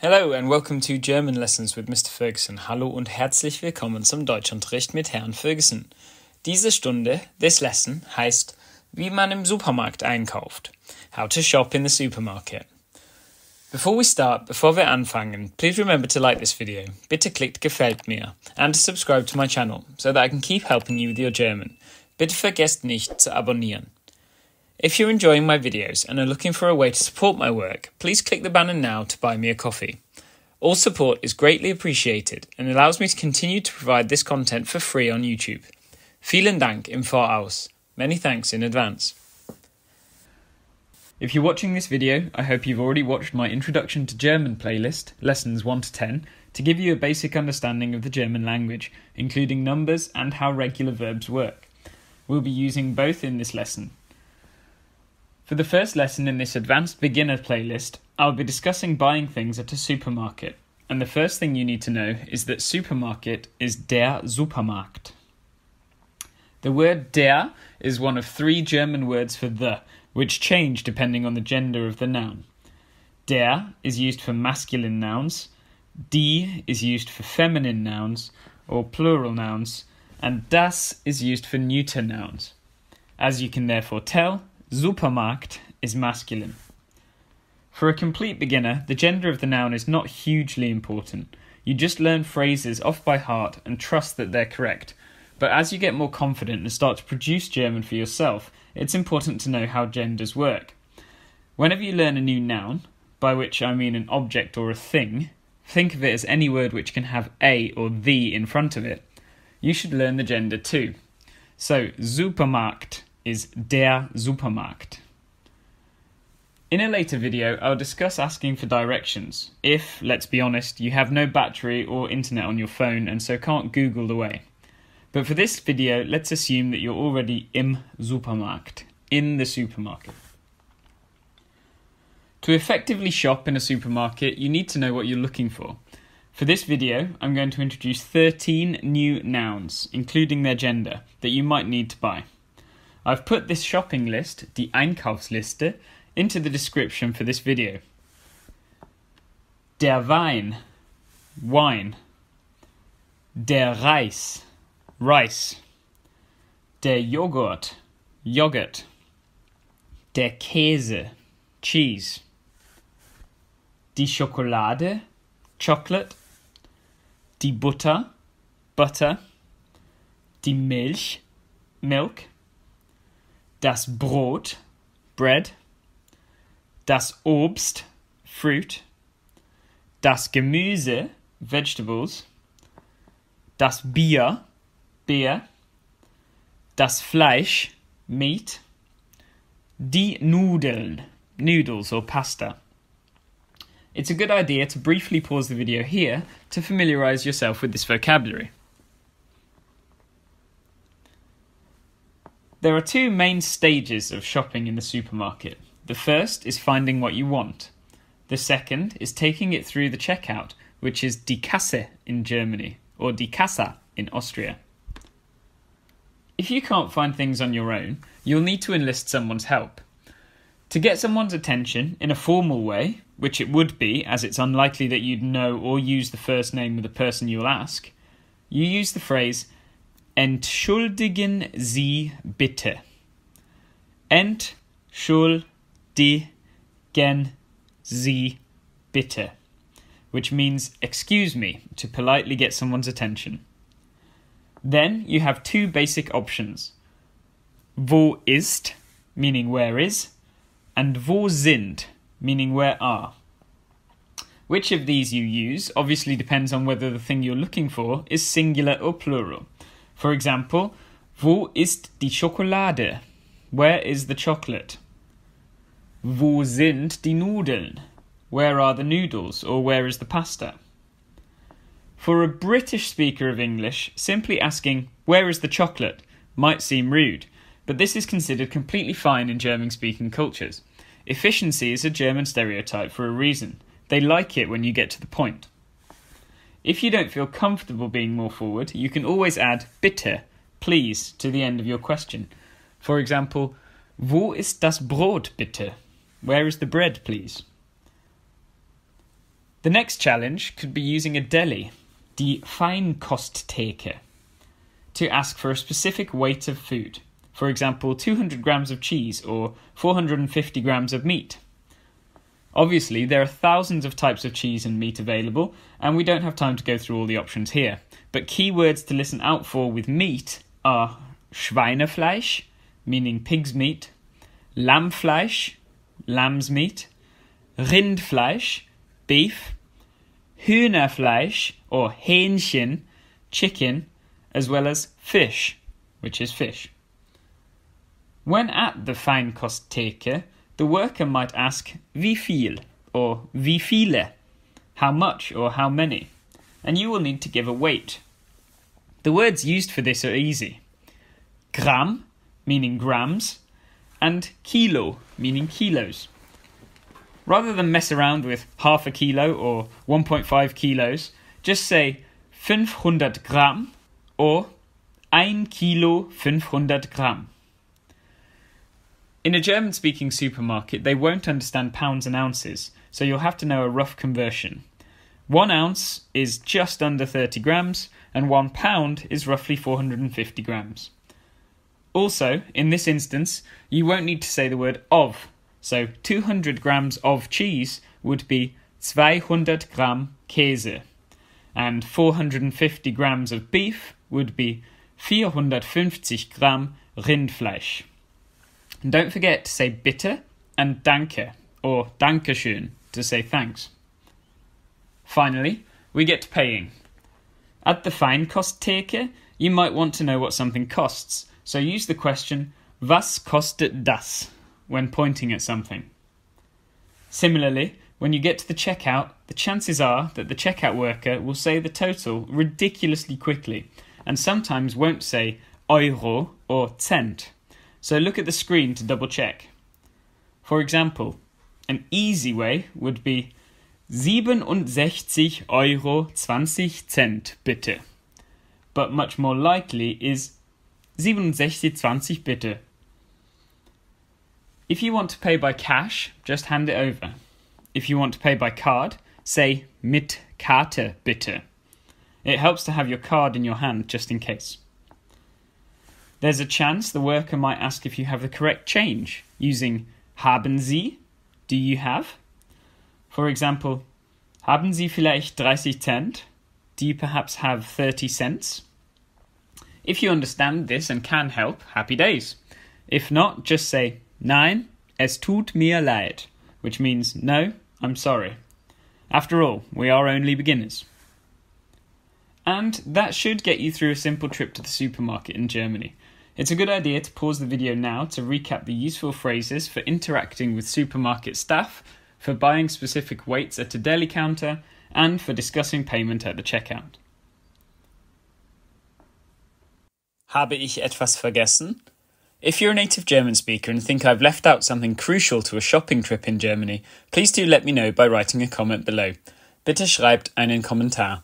Hello and welcome to German Lessons with Mr. Ferguson. Hallo und herzlich willkommen zum Deutschunterricht mit Herrn Ferguson. Diese Stunde, this lesson, heißt, wie man im Supermarkt einkauft. How to shop in the supermarket. Before wir anfangen, please remember to like this video. Bitte klickt gefällt mir and to subscribe to my channel so that I can keep helping you with your German. Bitte vergesst nicht zu abonnieren. If you're enjoying my videos and are looking for a way to support my work, please click the banner now to buy me a coffee. All support is greatly appreciated and allows me to continue to provide this content for free on YouTube. Vielen Dank im Voraus. Many thanks in advance. If you're watching this video, I hope you've already watched my Introduction to German playlist, lessons 1 to 10, to give you a basic understanding of the German language, including numbers and how regular verbs work. We'll be using both in this lesson. For the first lesson in this advanced beginner playlist, I'll be discussing buying things at a supermarket. And the first thing you need to know is that supermarket is der Supermarkt. The word der is one of 3 German words for the, which change depending on the gender of the noun. Der is used for masculine nouns, die is used for feminine nouns or plural nouns, and das is used for neuter nouns. As you can therefore tell, Supermarkt is masculine. For a complete beginner, the gender of the noun is not hugely important. You just learn phrases off by heart and trust that they're correct. But as you get more confident and start to produce German for yourself, it's important to know how genders work. Whenever you learn a new noun, by which I mean an object or a thing, think of it as any word which can have a or the in front of it. You should learn the gender too. So, Supermarkt is der Supermarkt. In a later video, I'll discuss asking for directions if, let's be honest, you have no battery or internet on your phone and so can't Google the way. But for this video, let's assume that you're already im Supermarkt, in the supermarket. To effectively shop in a supermarket, you need to know what you're looking for. For this video, I'm going to introduce 13 new nouns, including their gender, that you might need to buy. I've put this shopping list, die Einkaufsliste, into the description for this video. Der Wein, wine. Der Reis, rice. Der Joghurt, yogurt. Der Käse, cheese. Die Schokolade, chocolate. Die Butter, butter. Die Milch, milk. Das Brot, bread. Das Obst, fruit. Das Gemüse, vegetables. Das Bier, beer. Das Fleisch, meat. Die Nudeln, noodles or pasta. It's a good idea to briefly pause the video here to familiarise yourself with this vocabulary. There are 2 main stages of shopping in the supermarket. The first is finding what you want. The second is taking it through the checkout, which is die Kasse in Germany, or die Kasse in Austria. If you can't find things on your own, you'll need to enlist someone's help. To get someone's attention in a formal way, which it would be as it's unlikely that you'd know or use the first name of the person you'll ask, you use the phrase Entschuldigen Sie bitte. Entschuldigen Sie bitte, which means excuse me, to politely get someone's attention. Then you have 2 basic options. Wo ist, meaning where is, and wo sind, meaning where are. Which of these you use obviously depends on whether the thing you're looking for is singular or plural. For example, wo ist die Schokolade? Where is the chocolate? Wo sind die Nudeln? Where are the noodles, or where is the pasta? For a British speaker of English, simply asking, where is the chocolate, might seem rude, but this is considered completely fine in German-speaking cultures. Efficiency is a German stereotype for a reason. They like it when you get to the point. If you don't feel comfortable being more forward, you can always add bitte, please, to the end of your question. For example, wo ist das Brot bitte? Where is the bread, please? The next challenge could be using a deli, die Feinkosttheke, to ask for a specific weight of food. For example, 200 grams of cheese or 450 grams of meat. Obviously, there are thousands of types of cheese and meat available, and we don't have time to go through all the options here. But key words to listen out for with meat are Schweinefleisch, meaning pig's meat, Lammfleisch, lamb's meat, Rindfleisch, beef, Hühnerfleisch or Hähnchen, chicken, as well as fish, which is fish. When at the Feinkosttheke, the worker might ask wie viel or wie viele, how much or how many, and you will need to give a weight. The words used for this are easy. Gramm, meaning grams, and kilo, meaning kilos. Rather than mess around with half a kilo or 1.5 kilos, just say 500 Gramm or 1 Kilo 500 Gramm. In a German-speaking supermarket, they won't understand pounds and ounces, so you'll have to know a rough conversion. 1 ounce is just under 30 grams, and 1 pound is roughly 450 grams. Also, in this instance, you won't need to say the word of, so 200 grams of cheese would be 200 Gramm Käse, and 450 grams of beef would be 450 Gramm Rindfleisch. And don't forget to say bitte and danke, or dankeschön, to say thanks. Finally, we get to paying. At the Feinkosttheke, you might want to know what something costs, so use the question, was kostet das, when pointing at something. Similarly, when you get to the checkout, the chances are that the checkout worker will say the total ridiculously quickly, and sometimes won't say Euro or Cent. So look at the screen to double check. For example, an easy way would be 67 Euro 20 Cent bitte. But much more likely is 67 20 bitte. If you want to pay by cash, just hand it over. If you want to pay by card, say mit Karte bitte. It helps to have your card in your hand just in case. There's a chance the worker might ask if you have the correct change, using haben Sie, do you have? For example, haben Sie vielleicht 30 Cent? Do you perhaps have 30 cents? If you understand this and can help, happy days. If not, just say, Nein, es tut mir leid, which means, no, I'm sorry. After all, we are only beginners. And that should get you through a simple trip to the supermarket in Germany. It's a good idea to pause the video now to recap the useful phrases for interacting with supermarket staff, for buying specific weights at a deli counter, and for discussing payment at the checkout. Habe ich etwas vergessen? If you're a native German speaker and think I've left out something crucial to a shopping trip in Germany, please do let me know by writing a comment below. Bitte schreibt einen Kommentar.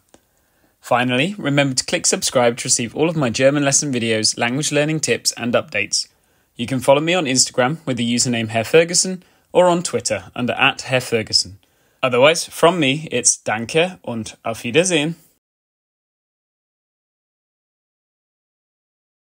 Finally, remember to click subscribe to receive all of my German lesson videos, language learning tips and updates. You can follow me on Instagram with the username Herr Ferguson or on Twitter under @Herr Ferguson. Otherwise, from me, it's Danke und auf Wiedersehen.